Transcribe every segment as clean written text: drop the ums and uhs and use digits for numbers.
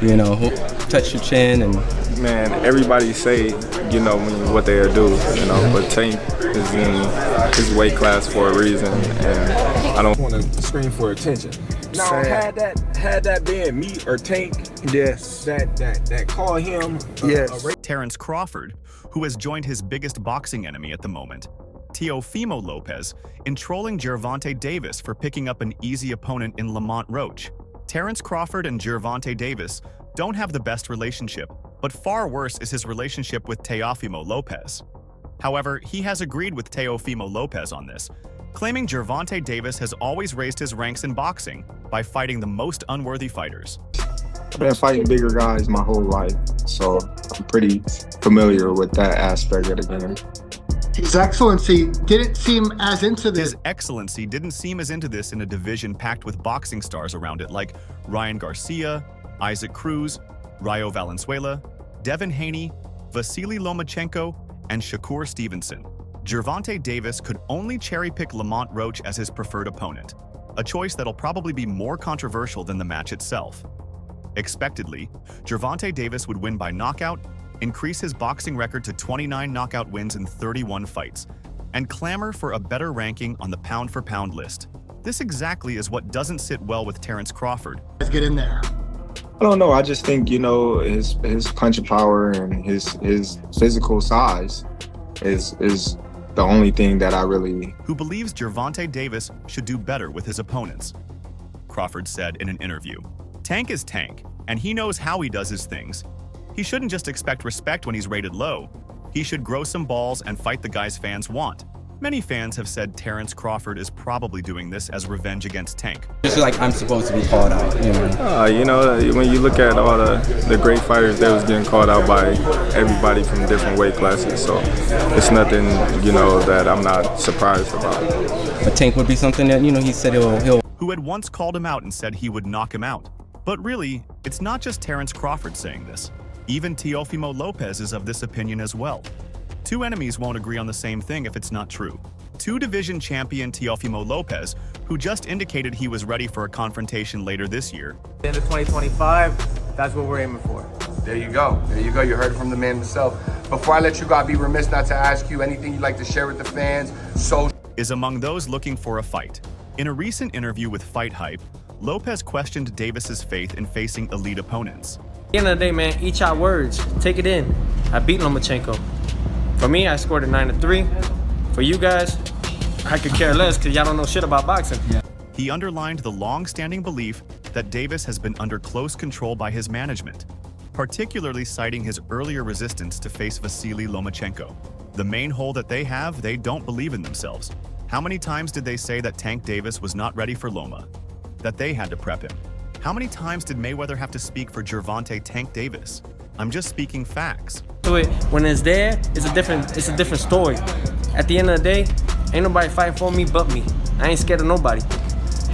you know, touch your chin and. Man, everybody say, you know, what they'll do, you know, but Tank is in his weight class for a reason, and I don't want to scream for attention. Now, had that been me or Tank, yes, that call him, yes. Terence Crawford, who has joined his biggest boxing enemy at the moment, Teofimo Lopez, in trolling Gervonta Davis for picking up an easy opponent in Lamont Roach. Terence Crawford and Gervonta Davis don't have the best relationship, but far worse is his relationship with Teofimo Lopez. However, he has agreed with Teofimo Lopez on this, claiming Gervonta Davis has always raised his ranks in boxing by fighting the most unworthy fighters. I've been fighting bigger guys my whole life, so I'm pretty familiar with that aspect of the game. His Excellency didn't seem as into this. His Excellency didn't seem as into this in a division packed with boxing stars around it like Ryan Garcia, Isaac Cruz, Rayo Valenzuela, Devin Haney, Vasily Lomachenko, and Shakur Stevenson. Gervonta Davis could only cherry-pick Lamont Roach as his preferred opponent, a choice that'll probably be more controversial than the match itself. Expectedly, Gervonta Davis would win by knockout, increase his boxing record to 29 knockout wins in 31 fights, and clamor for a better ranking on the pound-for-pound list. This exactly is what doesn't sit well with Terence Crawford. Let's get in there. I don't know. I just think, you know, his punch power and his physical size is the only thing that I really. Who believes Gervonta Davis should do better with his opponents. Crawford said in an interview, "Tank is Tank, and he knows how he does his things. He shouldn't just expect respect when he's rated low. He should grow some balls and fight the guys fans want." Many fans have said Terence Crawford is probably doing this as revenge against Tank. It's like I'm supposed to be called out, you know. You know, when you look at all the great fighters, they was getting called out by everybody from different weight classes. So it's nothing, you know, that I'm not surprised about. But Tank would be something that, you know, he said he'll. Who had once called him out and said he would knock him out. But really, it's not just Terence Crawford saying this. Even Teofimo Lopez is of this opinion as well. Two enemies won't agree on the same thing if it's not true. Two-division champion Teofimo Lopez, who just indicated he was ready for a confrontation later this year. End of 2025, that's what we're aiming for. There you go. There you go. You heard it from the man himself. Before I let you go, I'd be remiss not to ask you anything you'd like to share with the fans. Is among those looking for a fight. In a recent interview with Fight Hype, Lopez questioned Davis's faith in facing elite opponents. At the end of the day, man, eat your words. Take it in. I beat Lomachenko. For me, I scored a 9-3. For you guys, I could care less because y'all don't know shit about boxing. Yeah. He underlined the long-standing belief that Davis has been under close control by his management, particularly citing his earlier resistance to face Vasily Lomachenko. The main hole that they have, they don't believe in themselves. How many times did they say that Tank Davis was not ready for Loma? That they had to prep him? How many times did Mayweather have to speak for Gervonta Tank Davis? I'm just speaking facts. When it's there, it's a different story. At the end of the day, ain't nobody fighting for me but me. I ain't scared of nobody.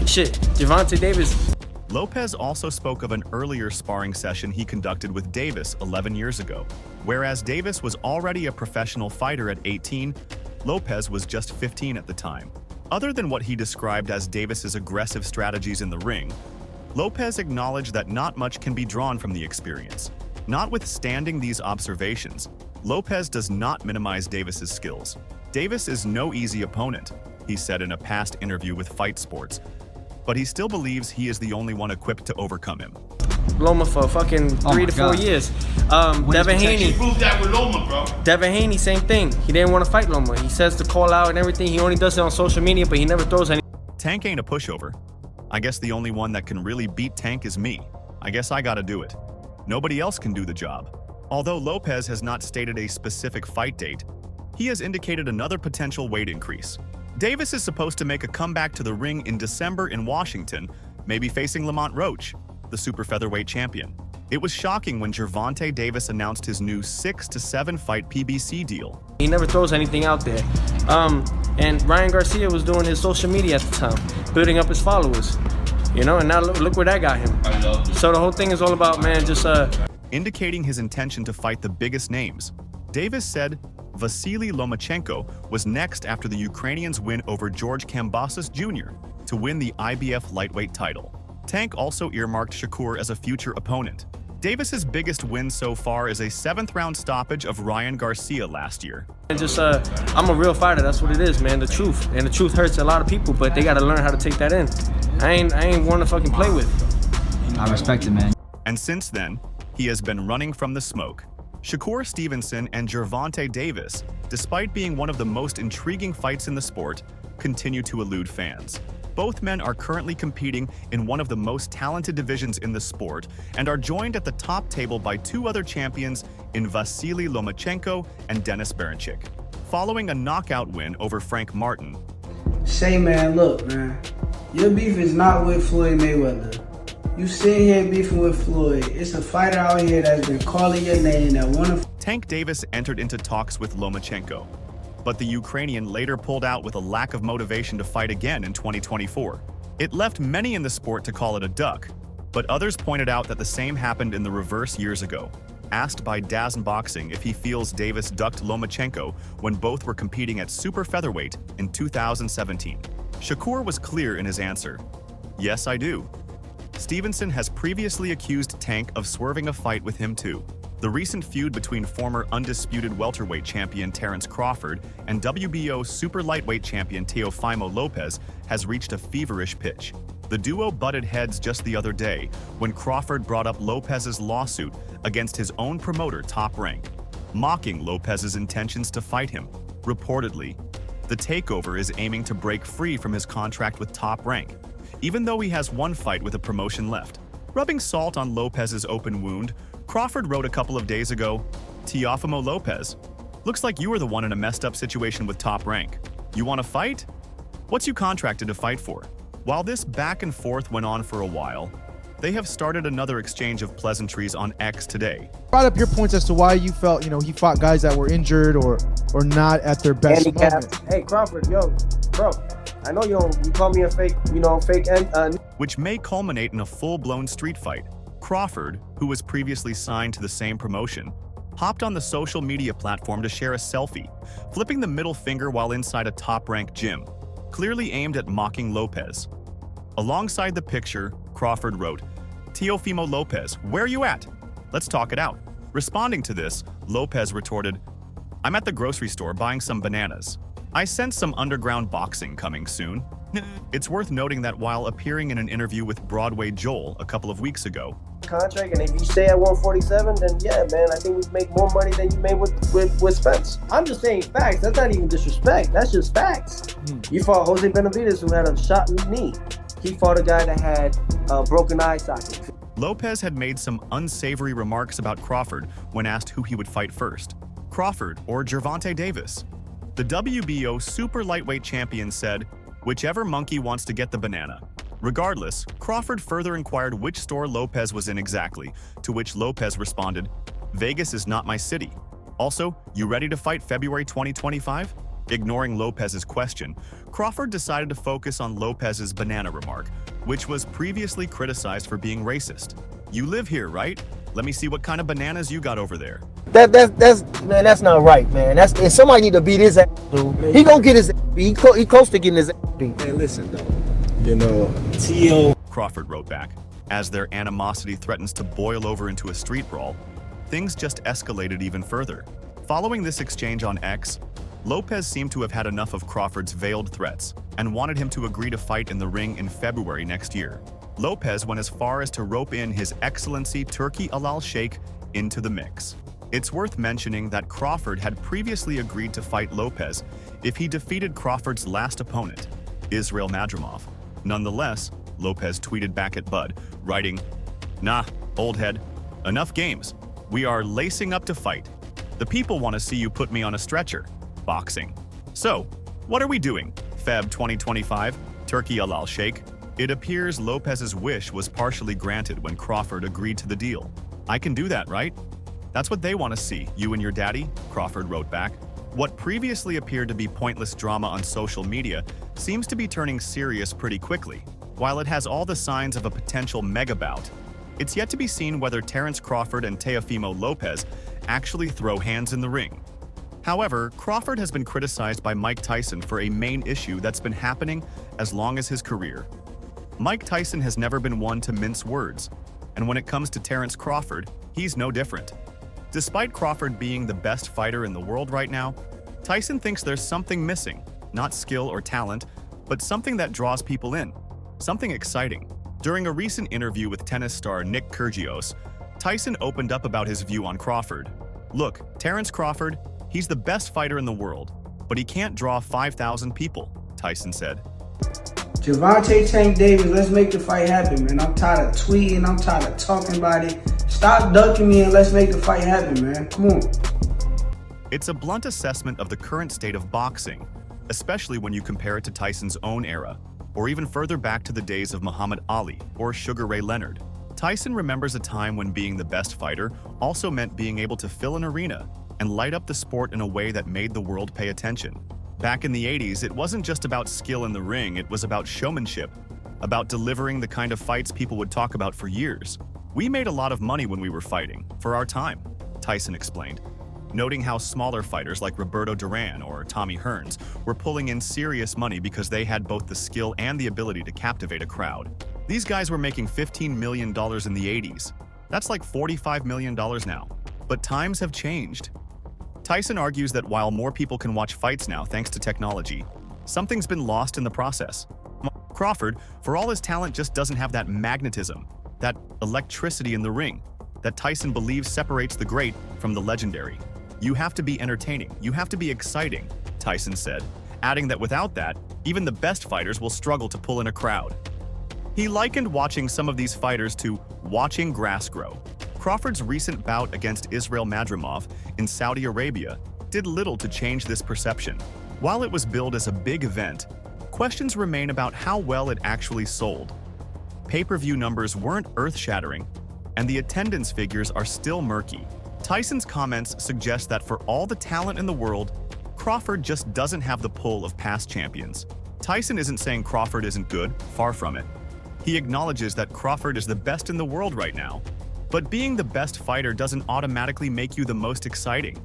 Shit, Gervonta Davis. Lopez also spoke of an earlier sparring session he conducted with Davis 11 years ago. Whereas Davis was already a professional fighter at 18, Lopez was just 15 at the time. Other than what he described as Davis's aggressive strategies in the ring, Lopez acknowledged that not much can be drawn from the experience. Notwithstanding these observations, Lopez does not minimize Davis's skills. Davis is no easy opponent, he said in a past interview with Fight Sports, but he still believes he is the only one equipped to overcome him. Loma for fucking 3 to 4 years. Devin Haney. Prove that with Loma, bro. Devin Haney, same thing. He didn't want to fight Loma. He says to call out and everything. He only does it on social media, but he never throws any. Tank ain't a pushover. I guess the only one that can really beat Tank is me. I guess I gotta do it. Nobody else can do the job. Although Lopez has not stated a specific fight date, he has indicated another potential weight increase. Davis is supposed to make a comeback to the ring in December in Washington, maybe facing Lamont Roach, the super featherweight champion. It was shocking when Gervonta Davis announced his new 6 to 7 fight PBC deal. He never throws anything out there. And Ryan Garcia was doing his social media at the time, building up his followers. You know, and now look where that got him. So the whole thing is all about, man, just indicating his intention to fight the biggest names. Davis said Vasily Lomachenko was next after the Ukrainians' win over George Kambosos Jr. to win the IBF lightweight title. Tank also earmarked Shakur as a future opponent. Davis's biggest win so far is a 7th-round stoppage of Ryan Garcia last year. And just, I'm a real fighter. That's what it is, man. The truth, and the truth hurts a lot of people, but they got to learn how to take that in. I ain't one to fucking play with. I respect it, man. And since then, he has been running from the smoke. Shakur Stevenson and Gervonta Davis, despite being one of the most intriguing fights in the sport, continue to elude fans. Both men are currently competing in one of the most talented divisions in the sport and are joined at the top table by 2 other champions in Vasily Lomachenko and Denis Berinchyk. Following a knockout win over Frank Martin, Say, man, look, man, your beef is not with Floyd Mayweather. You sit here beefing with Floyd. It's a fighter out here that's been calling your name that wanna. Tank Davis entered into talks with Lomachenko, but the Ukrainian later pulled out with a lack of motivation to fight again in 2024. It left many in the sport to call it a duck, but others pointed out that the same happened in the reverse years ago. Asked by DAZN Boxing if he feels Davis ducked Lomachenko when both were competing at super featherweight in 2017, Shakur was clear in his answer. Yes, I do. Stevenson has previously accused Tank of swerving a fight with him too. The recent feud between former undisputed welterweight champion Terence Crawford and WBO super lightweight champion Teofimo Lopez has reached a feverish pitch. The duo butted heads just the other day when Crawford brought up Lopez's lawsuit against his own promoter Top Rank, mocking Lopez's intentions to fight him. Reportedly, the takeover is aiming to break free from his contract with Top Rank, even though he has one fight with a promotion left. Rubbing salt on Lopez's open wound, Crawford wrote a couple of days ago, "Teofimo Lopez, looks like you were the one in a messed up situation with Top Rank. You want to fight? What's you contracted to fight for?" While this back and forth went on for a while, they have started another exchange of pleasantries on X today. Brought up your points as to why you felt, he fought guys that were injured or not at their best moment. Hey Crawford, yo, bro, I know you call me a fake, Which may culminate in a full-blown street fight. Crawford, who was previously signed to the same promotion, hopped on the social media platform to share a selfie, flipping the middle finger while inside a top-ranked gym, clearly aimed at mocking Lopez. Alongside the picture, Crawford wrote, "Teofimo Lopez, where you at? Let's talk it out." Responding to this, Lopez retorted, "I'm at the grocery store buying some bananas. I sense some underground boxing coming soon." It's worth noting that while appearing in an interview with Broadway Joel a couple of weeks ago, contract, and if you stay at 147, then yeah, man, I think we make more money than you made with Spence. I'm just saying facts. That's not even disrespect. That's just facts. You fought Jose Benavidez, who had a shot in the knee. He fought a guy that had a broken eye socket. Lopez had made some unsavory remarks about Crawford when asked who he would fight first, Crawford or Gervonta Davis. The WBO super lightweight champion said, "Whichever monkey wants to get the banana." Regardless, Crawford further inquired which store Lopez was in exactly, to which Lopez responded, "Vegas is not my city. Also, you ready to fight February 2025? Ignoring Lopez's question, Crawford decided to focus on Lopez's banana remark, which was previously criticized for being racist. "You live here, right? Let me see what kind of bananas you got over there." That's not right, man. And somebody need to beat his ass, dude. He gonna get his ass beat. He close to getting his ass beat. Hey, listen though, T.O. Crawford wrote back. As their animosity threatens to boil over into a street brawl, things just escalated even further. Following this exchange on X, Lopez seemed to have had enough of Crawford's veiled threats and wanted him to agree to fight in the ring in February next year. Lopez went as far as to rope in His Excellency Turki Al-Sheikh into the mix. It's worth mentioning that Crawford had previously agreed to fight Lopez if he defeated Crawford's last opponent, Israel Madrimov. Nonetheless, Lopez tweeted back at Bud, writing, "Nah, old head, enough games. We are lacing up to fight. The people want to see you put me on a stretcher. Boxing. So, what are we doing? Feb 2025, Turki Al-Sheikh." It appears Lopez's wish was partially granted when Crawford agreed to the deal. "I can do that, right? That's what they want to see, you and your daddy," Crawford wrote back. What previously appeared to be pointless drama on social media seems to be turning serious pretty quickly. While it has all the signs of a potential mega bout, it's yet to be seen whether Terence Crawford and Teofimo Lopez actually throw hands in the ring. However, Crawford has been criticized by Mike Tyson for a main issue that's been happening as long as his career. Mike Tyson has never been one to mince words. And when it comes to Terence Crawford, he's no different. Despite Crawford being the best fighter in the world right now, Tyson thinks there's something missing, not skill or talent, but something that draws people in, something exciting. During a recent interview with tennis star Nick Kyrgios, Tyson opened up about his view on Crawford. Look, Terence Crawford, he's the best fighter in the world, but he can't draw 5,000 people, Tyson said. Gervonta Tank Davis, let's make the fight happen, man. I'm tired of tweeting, I'm tired of talking about it. Stop ducking me and let's make the fight happen, man. Come on. It's a blunt assessment of the current state of boxing, especially when you compare it to Tyson's own era, or even further back to the days of Muhammad Ali or Sugar Ray Leonard. Tyson remembers a time when being the best fighter also meant being able to fill an arena and light up the sport in a way that made the world pay attention. Back in the 80s, it wasn't just about skill in the ring, it was about showmanship, about delivering the kind of fights people would talk about for years. We made a lot of money when we were fighting, for our time, Tyson explained, noting how smaller fighters like Roberto Duran or Tommy Hearns were pulling in serious money because they had both the skill and the ability to captivate a crowd. These guys were making $15 million in the 80s. That's like $45 million now. But times have changed. Tyson argues that while more people can watch fights now thanks to technology, something's been lost in the process. Crawford, for all his talent, just doesn't have that magnetism, that electricity in the ring, that Tyson believes separates the great from the legendary. You have to be entertaining, you have to be exciting, Tyson said, adding that without that, even the best fighters will struggle to pull in a crowd. He likened watching some of these fighters to watching grass grow. Crawford's recent bout against Israil Madrimov in Saudi Arabia did little to change this perception. While it was billed as a big event, questions remain about how well it actually sold. Pay-per-view numbers weren't earth-shattering, and the attendance figures are still murky. Tyson's comments suggest that for all the talent in the world, Crawford just doesn't have the pull of past champions. Tyson isn't saying Crawford isn't good, far from it. He acknowledges that Crawford is the best in the world right now, but being the best fighter doesn't automatically make you the most exciting.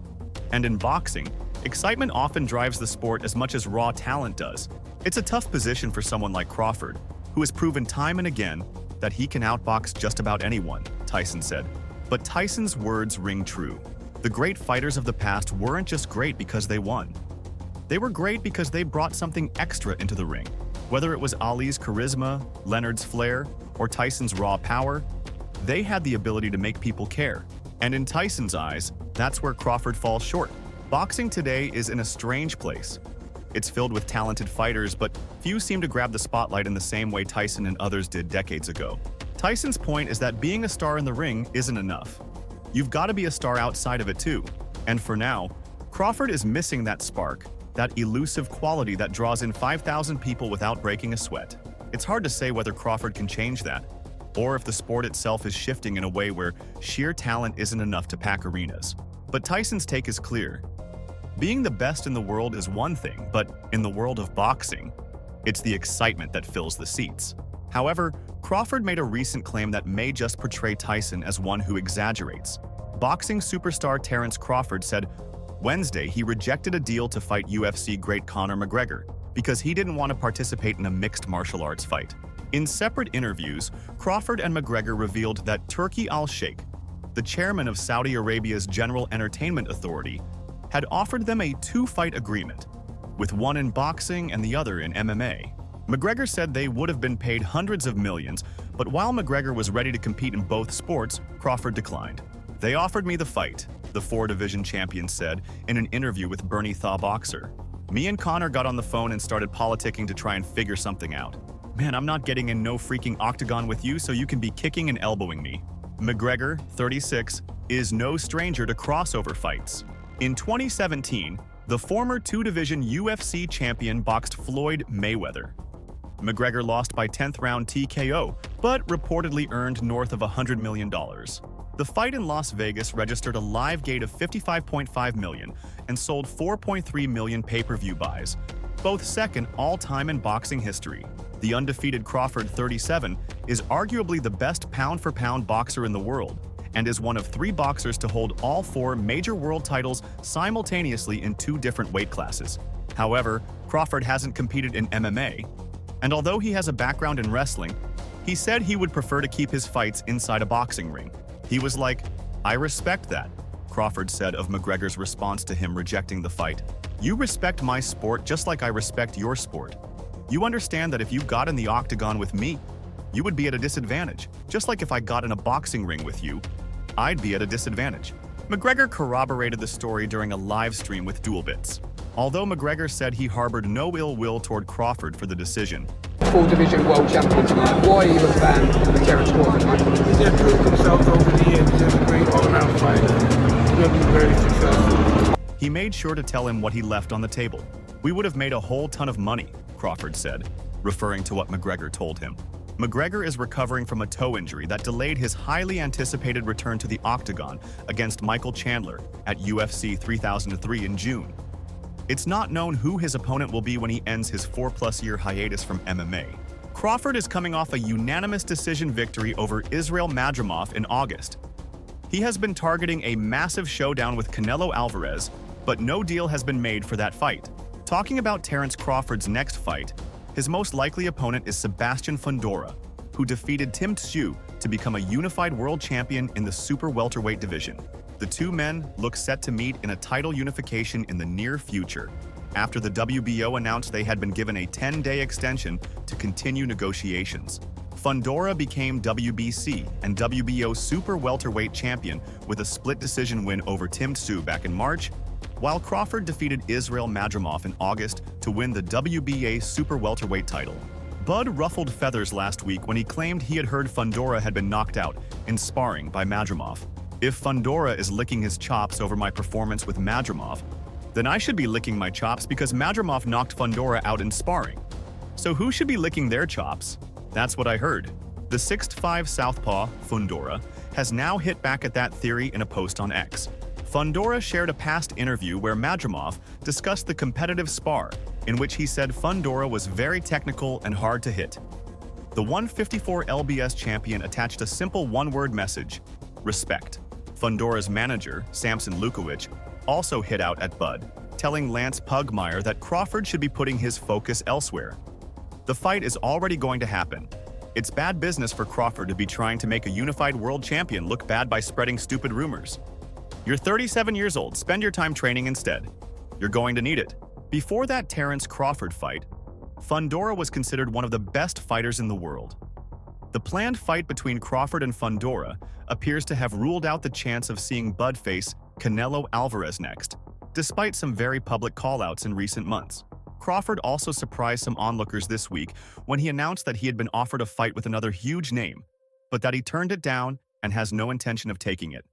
And in boxing, excitement often drives the sport as much as raw talent does. It's a tough position for someone like Crawford, who has proven time and again that he can outbox just about anyone, Tyson said. But Tyson's words ring true. The great fighters of the past weren't just great because they won. They were great because they brought something extra into the ring. Whether it was Ali's charisma, Leonard's flair, or Tyson's raw power, they had the ability to make people care. And in Tyson's eyes, that's where Crawford falls short. Boxing today is in a strange place. It's filled with talented fighters, but few seem to grab the spotlight in the same way Tyson and others did decades ago. Tyson's point is that being a star in the ring isn't enough. You've got to be a star outside of it too. And for now, Crawford is missing that spark, that elusive quality that draws in 5,000 people without breaking a sweat. It's hard to say whether Crawford can change that, or if the sport itself is shifting in a way where sheer talent isn't enough to pack arenas. But Tyson's take is clear. Being the best in the world is one thing, but in the world of boxing, it's the excitement that fills the seats. However, Crawford made a recent claim that may just portray Tyson as one who exaggerates. Boxing superstar Terence Crawford said Wednesday he rejected a deal to fight UFC great Conor McGregor because he didn't want to participate in a mixed martial arts fight. In separate interviews, Crawford and McGregor revealed that Turki Al-Sheikh, the chairman of Saudi Arabia's General Entertainment Authority, had offered them a two-fight agreement, with one in boxing and the other in MMA. McGregor said they would have been paid hundreds of millions, but while McGregor was ready to compete in both sports, Crawford declined. "They offered me the fight," the four-division champion said in an interview with Bernie Thaw Boxer. "Me and Conor got on the phone and started politicking to try and figure something out. Man, I'm not getting in no freaking octagon with you so you can be kicking and elbowing me." McGregor, 36, is no stranger to crossover fights. In 2017, the former two-division UFC champion boxed Floyd Mayweather. McGregor lost by 10th round TKO, but reportedly earned north of $100 million. The fight in Las Vegas registered a live gate of 55.5 million and sold 4.3 million pay-per-view buys, both second all-time in boxing history. The undefeated Crawford, 37, is arguably the best pound-for-pound boxer in the world and is one of 3 boxers to hold all 4 major world titles simultaneously in 2 different weight classes. However, Crawford hasn't competed in MMA, and although he has a background in wrestling, He said he would prefer to keep his fights inside a boxing ring. He was like, "I respect that," Crawford said of McGregor's response to him rejecting the fight. "You respect my sport just like I respect your sport. You understand that if you got in the octagon with me, you would be at a disadvantage, just like if I got in a boxing ring with you, I'd be at a disadvantage." McGregor corroborated the story during a live stream with DualBits. Although McGregor said he harbored no ill will toward Crawford for the decision. Full division world champion tonight. Why are you a fan of Terence Crawford? He's improved himself over the years. He's a great all-around fighter. He's been very successful. He made sure to tell him what he left on the table. "We would have made a whole ton of money," Crawford said, referring to what McGregor told him. McGregor is recovering from a toe injury that delayed his highly anticipated return to the octagon against Michael Chandler at UFC 3003 in June. It's not known who his opponent will be when he ends his 4-plus-year hiatus from MMA. Crawford is coming off a unanimous decision victory over Israel Madrimov in August. He has been targeting a massive showdown with Canelo Alvarez, but no deal has been made for that fight. Talking about Terence Crawford's next fight, his most likely opponent is Sebastian Fundora, who defeated Tim Tszyu to become a unified world champion in the super welterweight division. The two men look set to meet in a title unification in the near future, after the WBO announced they had been given a 10-day extension to continue negotiations. Fundora became WBC and WBO super welterweight champion with a split decision win over Tim Tszyu back in March, while Crawford defeated Israel Madrimov in August to win the WBA super welterweight title. Bud ruffled feathers last week when he claimed he had heard Fundora had been knocked out in sparring by Madrimov. "If Fundora is licking his chops over my performance with Madrimov, then I should be licking my chops because Madrimov knocked Fundora out in sparring. So who should be licking their chops?" That's what I heard. The 6'5" southpaw, Fundora, has now hit back at that theory in a post on X. Fundora shared a past interview where Madrimov discussed the competitive spar, in which he said Fundora was very technical and hard to hit. The 154 LBS champion attached a simple one-word message: respect. Fundora's manager, Samson Lukowicz, also hit out at Bud, telling Lance Pugmire that Crawford should be putting his focus elsewhere. The fight is already going to happen. It's bad business for Crawford to be trying to make a unified world champion look bad by spreading stupid rumors. You're 37 years old, spend your time training instead. You're going to need it. Before that Terence Crawford fight, Fundora was considered one of the best fighters in the world. The planned fight between Crawford and Fundora appears to have ruled out the chance of seeing Bud face Canelo Alvarez next, despite some very public callouts in recent months. Crawford also surprised some onlookers this week when he announced that he had been offered a fight with another huge name, but that he turned it down and has no intention of taking it.